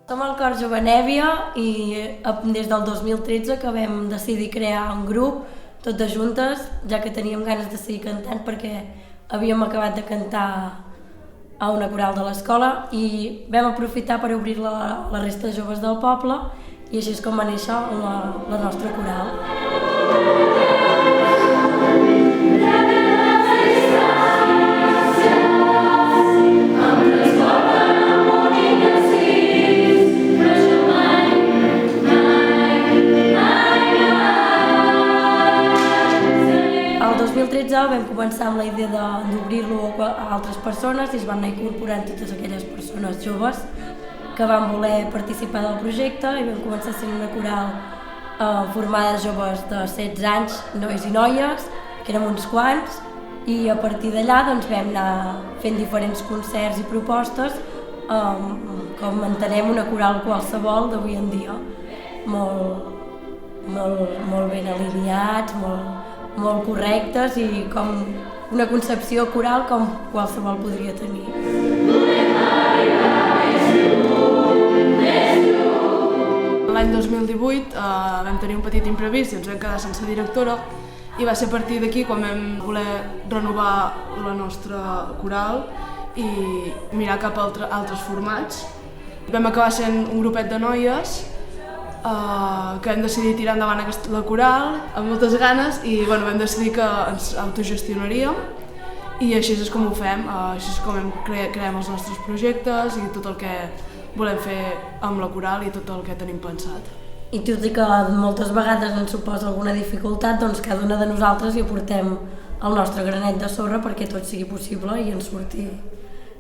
Som el Cor Jove Nèvia i des del 2013 que vam decidir crear un grup totes juntes, ja que teníem ganes de seguir cantant perquè havíem acabat de cantar a una coral de l'escola i vam aprofitar per obrir-la a la resta de joves del poble i així és com va néixer la nostra coral. El 2013 vam començar amb la idea d'obrir-lo a altres persones i es van anar incorporant totes aquelles persones joves que van voler participar del projecte i vam començar sent una coral formada de joves de 16 anys, nois i noies, que érem uns quants, i a partir d'allà vam anar fent diferents concerts i propostes com entenem una coral qualsevol d'avui en dia, molt ben alineats, molt correctes i com una concepció coral com qualsevol podria tenir. L'any 2018 vam tenir un petit imprevist i ens vam quedar sense directora i va ser a partir d'aquí quan vam voler renovar la nostra coral i mirar cap a altres formats. Vam acabar sent un grupet de noies que vam decidir tirar endavant la coral amb moltes ganes i vam decidir que ens autogestionaríem i així és com ho fem, així és com creem els nostres projectes i tot el que volem fer amb la coral i tot el que tenim pensat. I tot i que moltes vegades ens suposa alguna dificultat, doncs cada una de nosaltres hi aportem el nostre granet de sorra perquè tot sigui possible i ens surti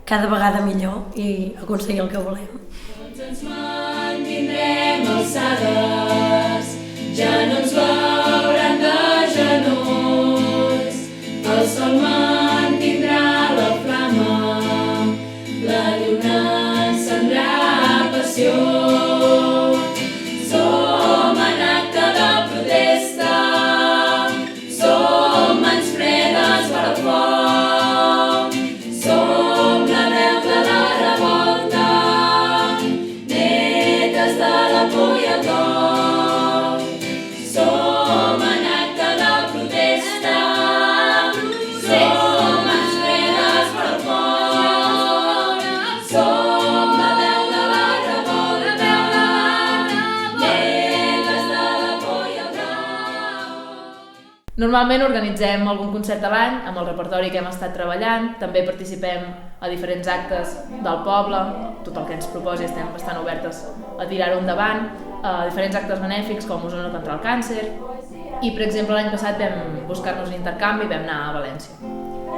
cada vegada millor i aconseguir el que volem. Ens mantindrem alçades, ja no ens veuran de genolls. El sol mantindrà la flama, la lluna encendrà passió. Som en acte de protesta, som mans fredes per al foc, som la veu de la revolta, de la por i el cor. Som en acte de protesta, som mans fredes per al foc, som la veu de la revolta, netes de la por i el cor. Normalment organitzem algun concert a l'any amb el repertori que hem estat treballant, també participem a diferents actes del poble, tot el que ens proposi estem bastant obertes a tirar-ho endavant, a diferents actes benèfics com Osona contra el càncer i, per exemple, l'any passat vam buscar-nos un intercanvi i vam anar a València.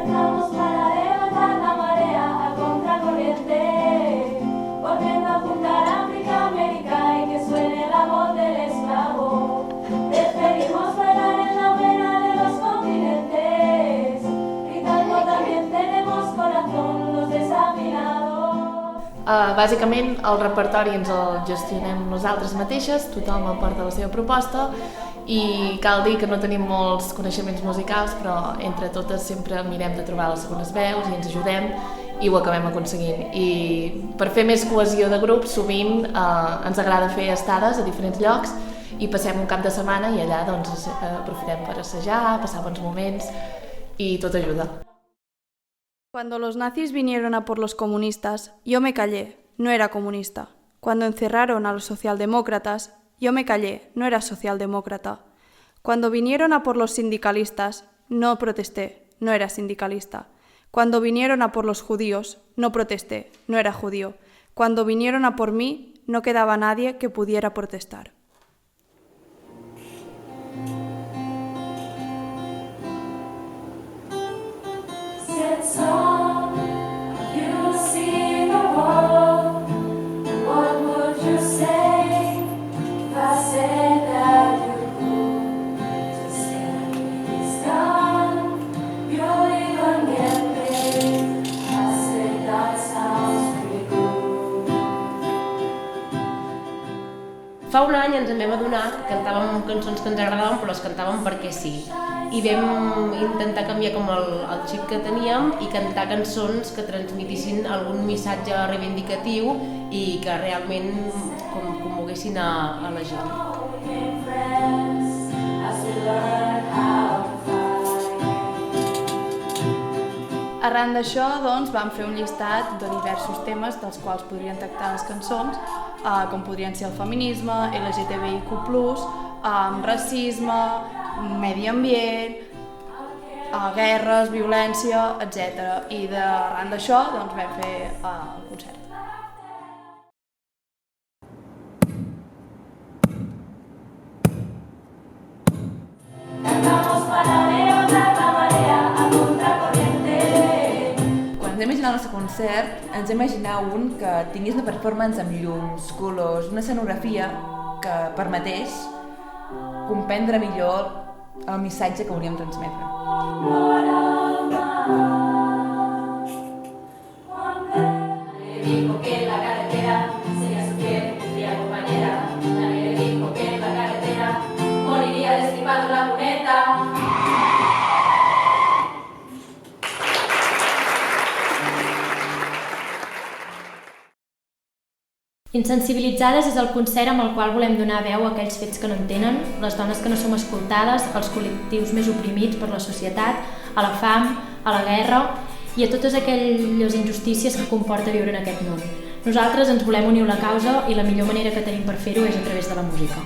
Estamos para levantar la marea a contracorriente, volviendo a juntar África, América y que suene la voz del esclavo. Preferimos bailar en la hoguera de los continentes, gritando también tenemos corazón los desafinados. Bàsicament el repertori ens el gestionem nosaltres mateixes, tothom aporta la seva proposta i cal dir que no tenim molts coneixements musicals, però entre totes sempre mirem de trobar les segones veus i ens ajudem i ho acabem aconseguint. I per fer més cohesió de grup sovint ens agrada fer estades a diferents llocs i passem un cap de setmana i allà doncs, aprofitem per assajar, passar bons moments i tot ajuda. Cuando los nazis vinieron a por los comunistas, yo me callé, no era comunista. Cuando encerraron a los socialdemócratas, yo me callé, no era socialdemócrata. Cuando vinieron a por los sindicalistas, no protesté, no era sindicalista. Cuando vinieron a por los judíos, no protesté, no era judío. Cuando vinieron a por mí, no quedaba nadie que pudiera protestar. Fa un any ens en vam adonar que cantàvem cançons que ens agradaven però les cantàvem perquè sí. i vam intentar canviar com el xip que teníem i cantar cançons que transmitissin algun missatge reivindicatiu i que realment commoguessin a la gent. Arran d'això, doncs, vam fer un llistat de diversos temes dels quals podrien tractar les cançons, com podrien ser el feminisme, LGTBIQ+, racisme, medi ambient, guerres, violència, etc. I arran d'això doncs, vam fer el concert. Quan ens hem imaginat el nostre concert, ens hem imaginat un que tingués una performance amb llums, colors, una escenografia que permetés comprendre millor el missatge que volíem transmetre. Dijo que en la carretera sería su fiel, sería compañera. Nadie le dijo que en la carretera moriría destripando la cuneta. Insensibilitzades és el concert amb el qual volem donar veu a aquells fets que no entenen, les dones que no som escoltades, els col·lectius més oprimits per la societat, a la fam, a la guerra i a totes aquelles injustícies que comporta viure en aquest món. Nosaltres ens volem unir a la causa i la millor manera que tenim per fer-ho és a través de la música.